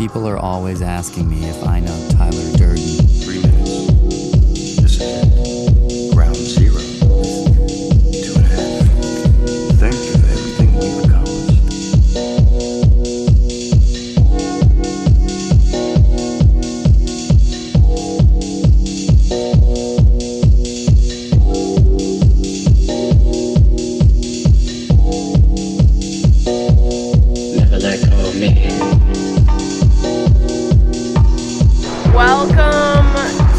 People are always asking me if I know Tyler Durden. 3 minutes. This is it. Ground zero. 2.5. Thank you for everything we've accomplished. Never let go of me. Welcome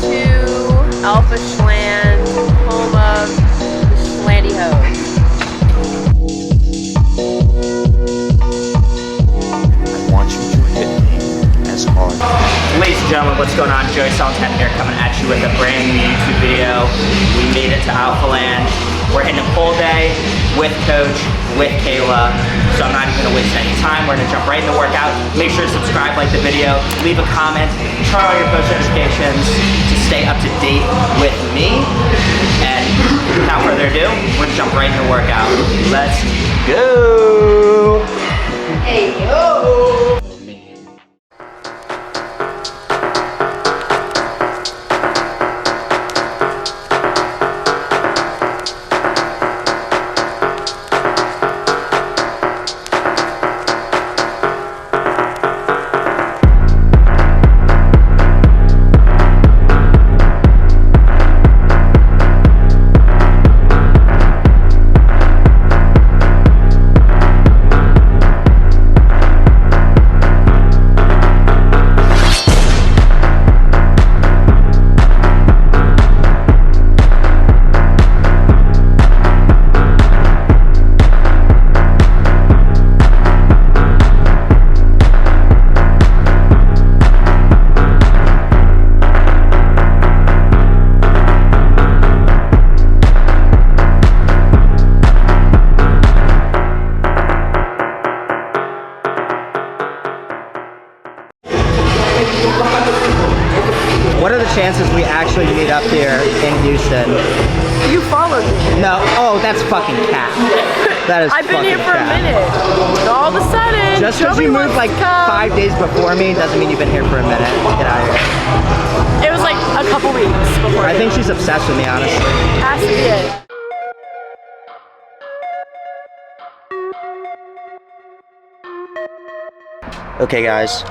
to Alpha Schland, home of the Schlandy Hoes. I want you to hit me as hard. Ladies and gentlemen, what's going on? Joey Saltan here, coming at you with a brand new YouTube video. We made it to Alpha Land. We're hitting a full day with Coach, with Kayla. So I'm not even gonna waste any time. We're gonna jump right in the workout. Make sure to subscribe, like the video, leave a comment, turn on your post notifications to stay up to date with me. And without further ado, we're gonna jump right in the workout. Let's go. Hey, yo. What are the chances we actually meet up here in Houston? You followed me. No, oh, that's fucking cap. That is I've been here fucking for a cap. minute. And all of a sudden, Just because Joey you moved wants like to come. 5 days before me doesn't mean you've been here for a minute. Get out of here. It was like a couple weeks before. I think she's obsessed with me, honestly. Has to be it. Okay guys,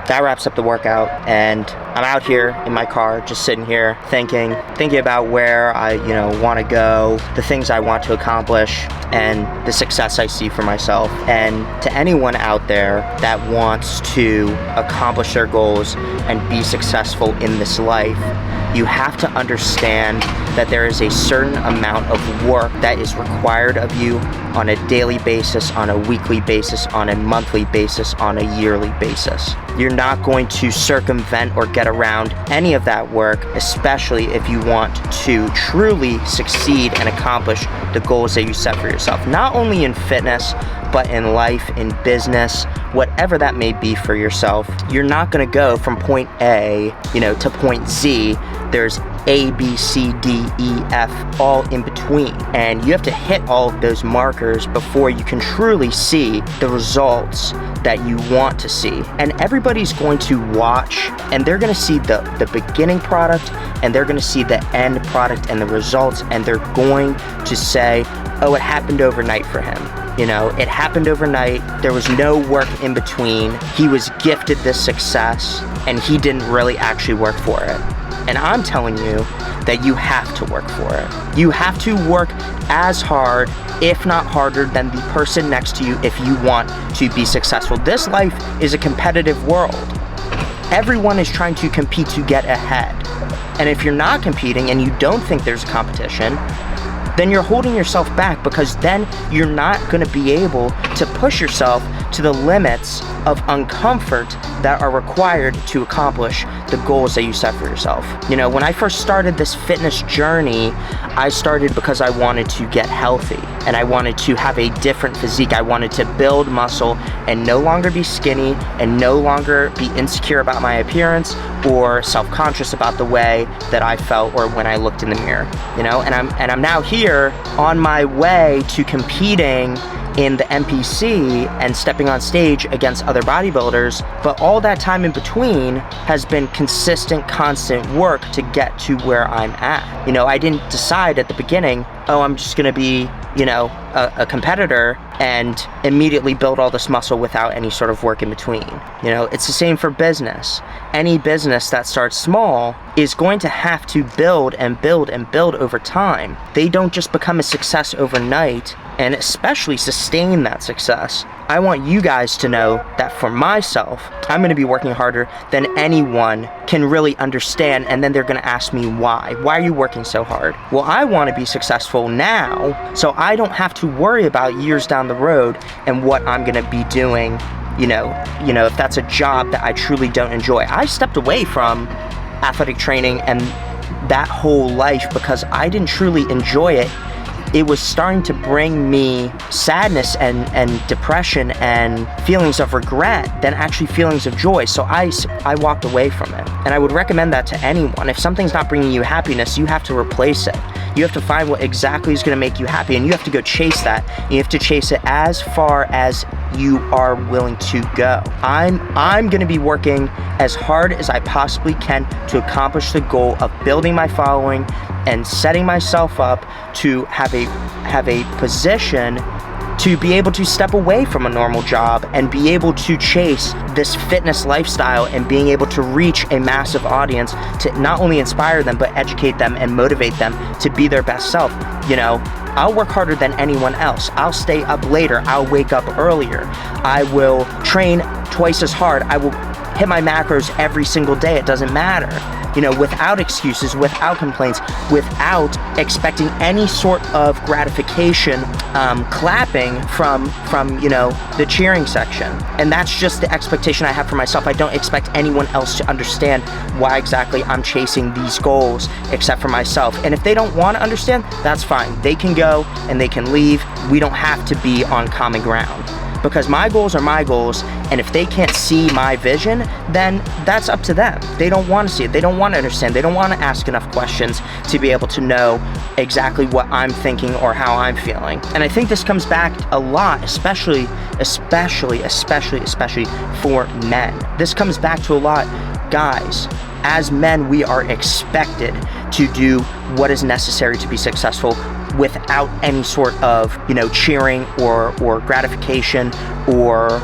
that wraps up the workout, and I'm out here in my car, just sitting here thinking about where I, want to go, the things I want to accomplish, and the success I see for myself. And to anyone out there that wants to accomplish their goals and be successful in this life, you have to understand that there is a certain amount of work that is required of you on a daily basis, on a weekly basis, on a monthly basis, on a yearly basis. You're not going to circumvent or get around any of that work, especially if you want to truly succeed and accomplish the goals that you set for yourself. Not only in fitness, but in life, in business, whatever that may be for yourself. You're not gonna go from point A, to point Z. There's A, B, C, D, E, F, all in between. And you have to hit all of those markers before you can truly see the results that you want to see. And everybody's going to watch, and they're gonna see the beginning product, and they're gonna see the end product and the results, and they're going to say, oh, it happened overnight for him. It happened overnight. There was no work in between. He was gifted this success, and he didn't really actually work for it. And I'm telling you that you have to work for it. You have to work as hard, if not harder, than the person next to you if you want to be successful. This life is a competitive world. Everyone is trying to compete to get ahead. And if you're not competing and you don't think there's a competition, then you're holding yourself back, because then you're not going to be able to push yourself to the limits of uncomfort that are required to accomplish the goals that you set for yourself. When I first started this fitness journey, I started because I wanted to get healthy and I wanted to have a different physique. I wanted to build muscle and no longer be skinny and no longer be insecure about my appearance or self-conscious about the way that I felt or when I looked in the mirror, and I'm now here on my way to competing in the NPC and stepping on stage against other bodybuilders, but all that time in between has been consistent, constant work to get to where I'm at. You know, I didn't decide at the beginning, oh, I'm just gonna be, you know, a competitor and immediately build all this muscle without any sort of work in between. You know, it's the same for business. Any business that starts small is going to have to build and build and build over time. They don't just become a success overnight, and especially sustain that success. I want you guys to know that for myself, I'm gonna be working harder than anyone can really understand, and then they're gonna ask me why. Why are you working so hard? Well, I wanna be successful now, so I don't have to worry about years down the road and what I'm gonna be doing, you know, if that's a job that I truly don't enjoy. I stepped away from athletic training and that whole life because I didn't truly enjoy it. It was starting to bring me sadness and depression and feelings of regret than actually feelings of joy. So I walked away from it. And I would recommend that to anyone. If something's not bringing you happiness, you have to replace it. You have to find what exactly is gonna make you happy, and you have to go chase that. You have to chase it as far as you are willing to go. I'm gonna be working as hard as I possibly can to accomplish the goal of building my following and setting myself up to have a position to be able to step away from a normal job and be able to chase this fitness lifestyle and being able to reach a massive audience to not only inspire them but educate them and motivate them to be their best self. You know, I'll work harder than anyone else. I'll stay up later. I'll wake up earlier. I will train twice as hard. I will hit my macros every single day. It doesn't matter. You know, without excuses, without complaints, without expecting any sort of gratification, clapping from you know, the cheering section. And that's just the expectation I have for myself. I don't expect anyone else to understand why exactly I'm chasing these goals except for myself. And if they don't want to understand, that's fine. They can go and they can leave. We don't have to be on common ground. Because my goals are my goals, and if they can't see my vision, then that's up to them. They don't want to see it. They don't want to understand. They don't want to ask enough questions to be able to know exactly what I'm thinking or how I'm feeling. And I think this comes back a lot, especially for men. This comes back to a lot, guys. As men, we are expected to do what is necessary to be successful without any sort of, you know, cheering or gratification or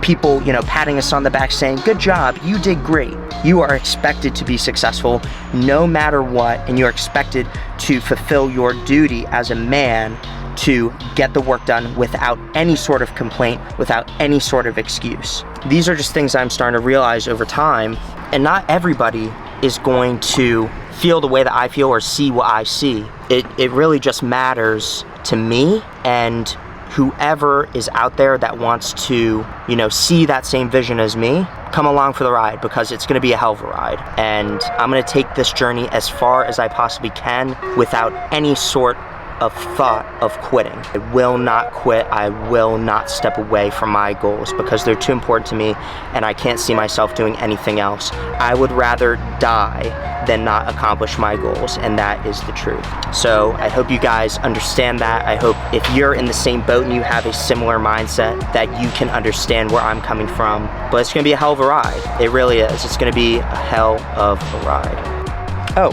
people, you know, patting us on the back saying, good job, you did great. You are expected to be successful no matter what, and you're expected to fulfill your duty as a man to get the work done without any sort of complaint, without any sort of excuse. These are just things I'm starting to realize over time, and not everybody is going to feel the way that I feel or see what I see. It really just matters to me and whoever is out there that wants to, you know, see that same vision as me. Come along for the ride, because it's gonna be a hell of a ride. And I'm gonna take this journey as far as I possibly can without any sort of thought of quitting. I will not quit. I will not step away from my goals because they're too important to me and I can't see myself doing anything else. I would rather die than not accomplish my goals, and that is the truth. So I hope you guys understand that. I hope if you're in the same boat and you have a similar mindset that you can understand where I'm coming from. But it's gonna be a hell of a ride. It really is. It's gonna be a hell of a ride. Oh,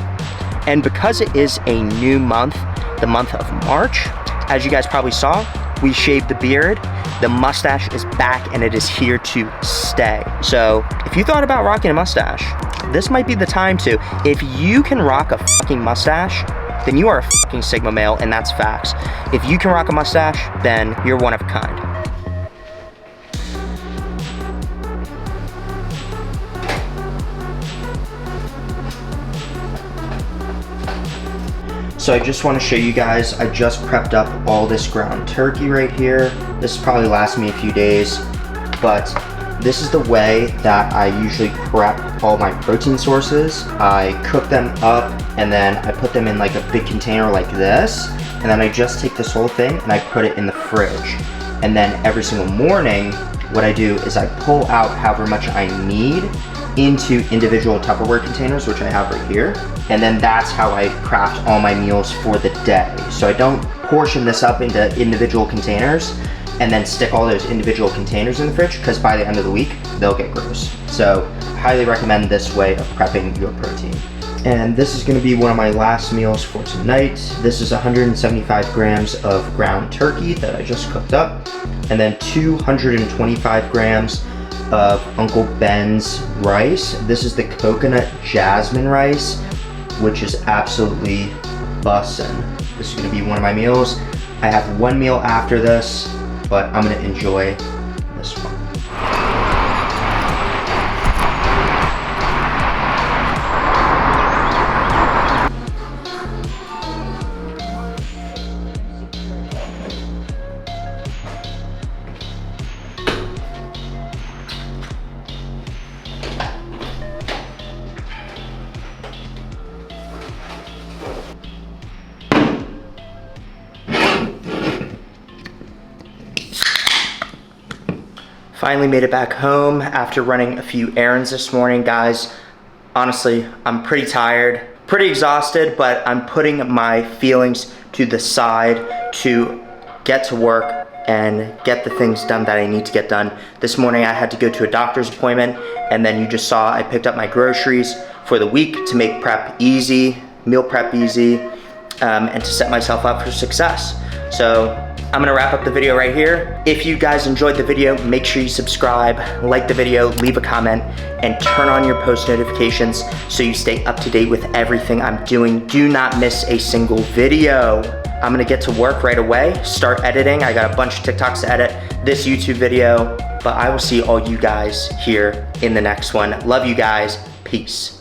and because it is a new month, the month of March, as you guys probably saw, we shaved the beard. The mustache is back and it is here to stay. So if you thought about rocking a mustache, this might be the time to. If you can rock a fucking mustache, then you are a fucking Sigma male, and that's facts. If you can rock a mustache, then you're one of a kind. So I just want to show you guys, I just prepped up all this ground turkey right here. This probably lasts me a few days, but this is the way that I usually prep all my protein sources. I cook them up and then I put them in like a big container like this, and then I just take this whole thing and I put it in the fridge. And then every single morning, what I do is I pull out however much I need into individual Tupperware containers, which I have right here. And then that's how I craft all my meals for the day. So I don't portion this up into individual containers and then stick all those individual containers in the fridge, because by the end of the week, they'll get gross. So highly recommend this way of prepping your protein. And this is gonna be one of my last meals for tonight. This is 175 grams of ground turkey that I just cooked up, and then 225 grams of Uncle Ben's rice. This is the coconut jasmine rice, which is absolutely bussin'. This is gonna be one of my meals. I have one meal after this, but I'm gonna enjoy this one. Finally made it back home after running a few errands this morning, guys. Honestly, I'm pretty tired, pretty exhausted, but I'm putting my feelings to the side to get to work and get the things done that I need to get done. This morning I had to go to a doctor's appointment, and then you just saw I picked up my groceries for the week to make prep easy, meal prep easy, and to set myself up for success. So I'm gonna wrap up the video right here. If you guys enjoyed the video, make sure you subscribe, like the video, leave a comment, and turn on your post notifications so you stay up to date with everything I'm doing. Do not miss a single video. I'm gonna get to work right away, start editing. I got a bunch of TikToks to edit, this YouTube video, but I will see all you guys here in the next one. Love you guys, peace.